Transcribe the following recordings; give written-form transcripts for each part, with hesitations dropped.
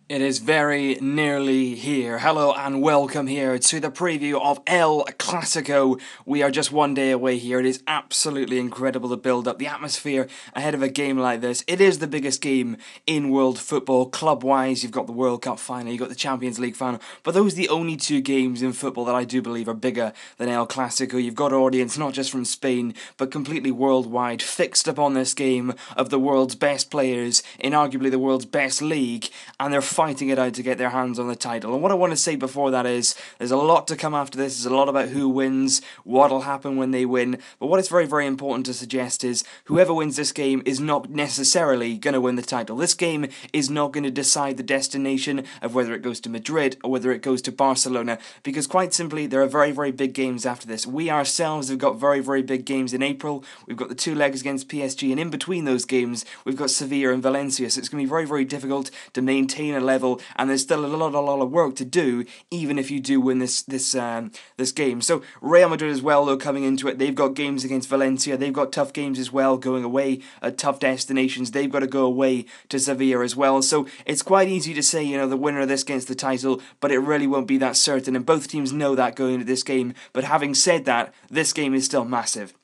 It is very nearly here. Hello and welcome here to the preview of El Clasico. We are just one day away here. It is absolutely incredible to build up the atmosphere ahead of a game like this. It is the biggest game in world football. Club-wise, you've got the World Cup final, you've got the Champions League final, but those are the only two games in football that I do believe are bigger than El Clasico. You've got audience not just from Spain, but completely worldwide, fixed upon this game of the world's best players in arguably the world's best league, and they're fighting it out to get their hands on the title. And what I want to say before that is, there's a lot to come after this. There's a lot about who wins, what'll happen when they win. But what is very, very important to suggest is, whoever wins this game is not necessarily going to win the title. This game is not going to decide the destination of whether it goes to Madrid or whether it goes to Barcelona, because quite simply, there are very, very big games after this. We ourselves have got very, very big games in April. We've got the two legs against PSG, and in between those games, we've got Sevilla and Valencia. So it's going to be very, very difficult to maintain a level, and there's still a lot of work to do, even if you do win this game. So Real Madrid as well, though, coming into it, they've got games against Valencia. They've got tough games as well, going away at tough destinations. They've got to go away to Sevilla as well. So it's quite easy to say, the winner of this gets the title, but it really won't be that certain, and both teams know that going into this game. But having said that, this game is still massive.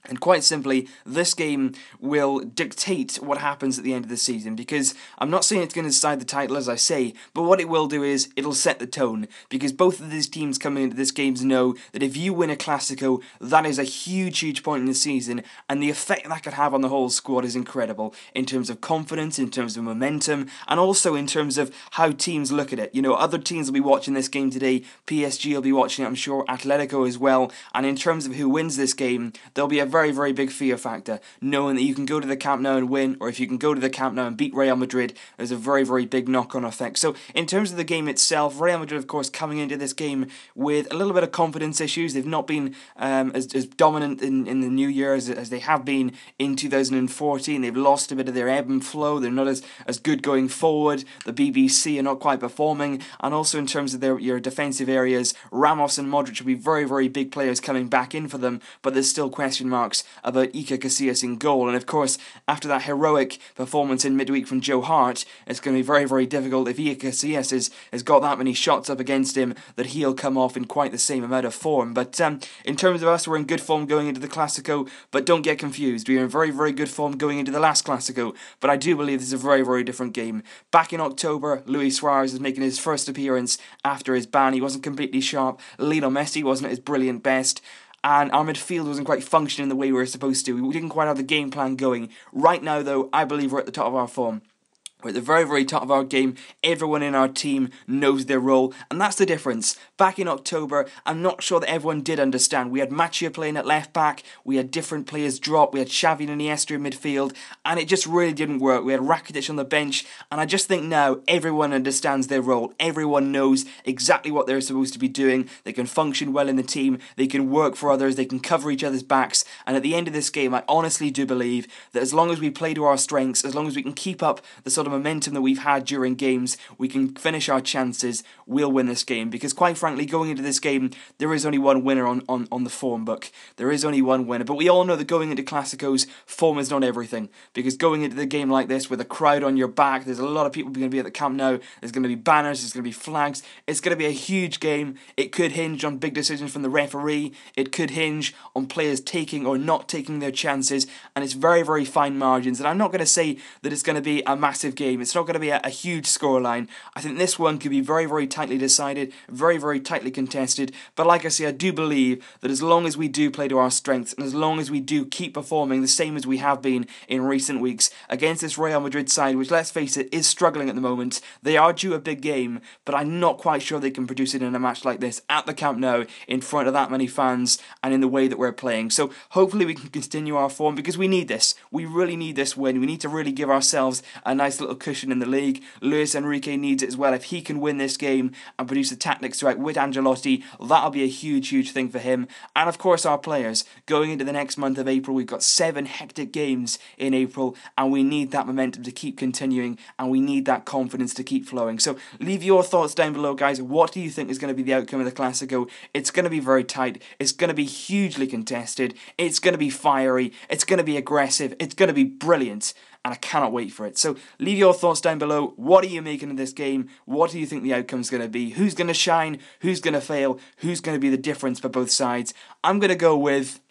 And quite simply, this game will dictate what happens at the end of the season, because I'm not saying it's going to decide the title, as I say, but what it will do is, it'll set the tone, because both of these teams coming into this game know that if you win a Clasico, that is a huge, huge point in the season, and the effect that could have on the whole squad is incredible, in terms of confidence, in terms of momentum, and also in terms of how teams look at it. Other teams will be watching this game today, PSG will be watching it, I'm sure, Atletico as well, and in terms of who wins this game, there'll be a very, very big fear factor, knowing that you can go to the Camp Nou and win, or if you can go to the Camp Nou and beat Real Madrid, there's a very, very big knock-on effect. So in terms of the game itself, Real Madrid, of course, coming into this game with a little bit of confidence issues. They've not been as dominant in the new year as they have been in 2014. They've lost a bit of their ebb and flow. They're not as good going forward. The BBC are not quite performing, and also in terms of your defensive areas, Ramos and Modric will be very, very big players coming back in for them, but there's still question marks about Iker Casillas in goal. And of course, after that heroic performance in midweek from Joe Hart, it's going to be very, very difficult if Iker Casillas has got that many shots up against him that he'll come off in quite the same amount of form. But in terms of us, we're in good form going into the Clasico, but don't get confused. We're in very, very good form going into the last Clasico, but I do believe this is a very, very different game. Back in October, Luis Suarez is making his first appearance after his ban. He wasn't completely sharp. Lionel Messi wasn't at his brilliant best, and our midfield wasn't quite functioning the way we were supposed to. We didn't quite have the game plan going. Right now, though, I believe we're at the top of our form. We're at the very, very top of our game. Everyone in our team knows their role, and that's the difference. Back in October, I'm not sure that everyone did understand. We had Machia playing at left back, we had different players drop, we had Xavi and Iniesta in midfield, and it just really didn't work. We had Rakitic on the bench, and I just think now everyone understands their role. Everyone knows exactly what they're supposed to be doing. They can function well in the team, they can work for others, they can cover each other's backs, and at the end of this game, I honestly do believe that as long as we play to our strengths, as long as we can keep up the sort of momentum that we've had during games, we can finish our chances, we'll win this game. Because quite frankly, going into this game, there is only one winner on the form book. There is only one winner. But we all know that going into Clásicos, form is not everything. Because going into the game like this with a crowd on your back, there's a lot of people going to be at the Camp Nou, there's going to be banners, there's going to be flags, it's going to be a huge game. It could hinge on big decisions from the referee, it could hinge on players taking or not taking their chances, and it's very, very fine margins. And I'm not going to say that it's going to be a massive game. It's not going to be a huge scoreline. I think this one could be very, very tightly decided, very, very tightly contested. But like I say, I do believe that as long as we do play to our strengths, and as long as we do keep performing the same as we have been in recent weeks against this Real Madrid side, which, let's face it, is struggling at the moment, they are due a big game, but I'm not quite sure they can produce it in a match like this at the Camp Nou in front of that many fans and in the way that we're playing. So hopefully we can continue our form, because we need this. We really need this win. We need to really give ourselves a nice little cushion in the league. Luis Enrique needs it as well. If he can win this game and produce the tactics right with Ancelotti, that'll be a huge, huge thing for him. And of course our players. Going into the next month of April, we've got 7 hectic games in April, and we need that momentum to keep continuing, and we need that confidence to keep flowing. So leave your thoughts down below, guys. What do you think is going to be the outcome of the Clasico? It's going to be very tight. It's going to be hugely contested. It's going to be fiery. It's going to be aggressive. It's going to be brilliant. and I cannot wait for it. So leave your thoughts down below. What are you making of this game? What do you think the outcome's going to be? Who's going to shine? Who's going to fail? Who's going to be the difference for both sides? I'm going to go with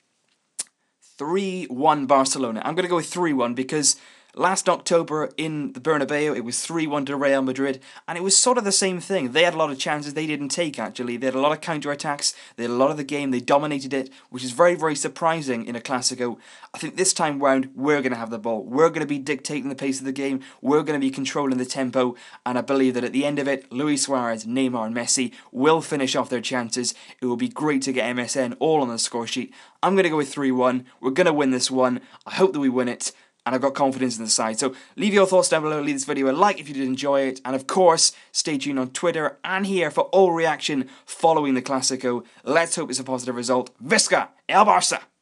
3-1 Barcelona. I'm going to go with 3-1 because last October in the Bernabeu, it was 3-1 to Real Madrid, and it was sort of the same thing. They had a lot of chances they didn't take, actually. They had a lot of counter-attacks, they had a lot of the game, they dominated it, which is very, very surprising in a Clasico. I think this time round, we're going to have the ball. We're going to be dictating the pace of the game, we're going to be controlling the tempo, and I believe that at the end of it, Luis Suarez, Neymar and Messi will finish off their chances. It will be great to get MSN all on the score sheet. I'm going to go with 3-1. We're going to win this one. I hope that we win it. And I've got confidence in the side. So leave your thoughts down below, leave this video a like if you did enjoy it, and of course, stay tuned on Twitter and here for all reaction following the Clasico. Let's hope it's a positive result. Visca El Barça!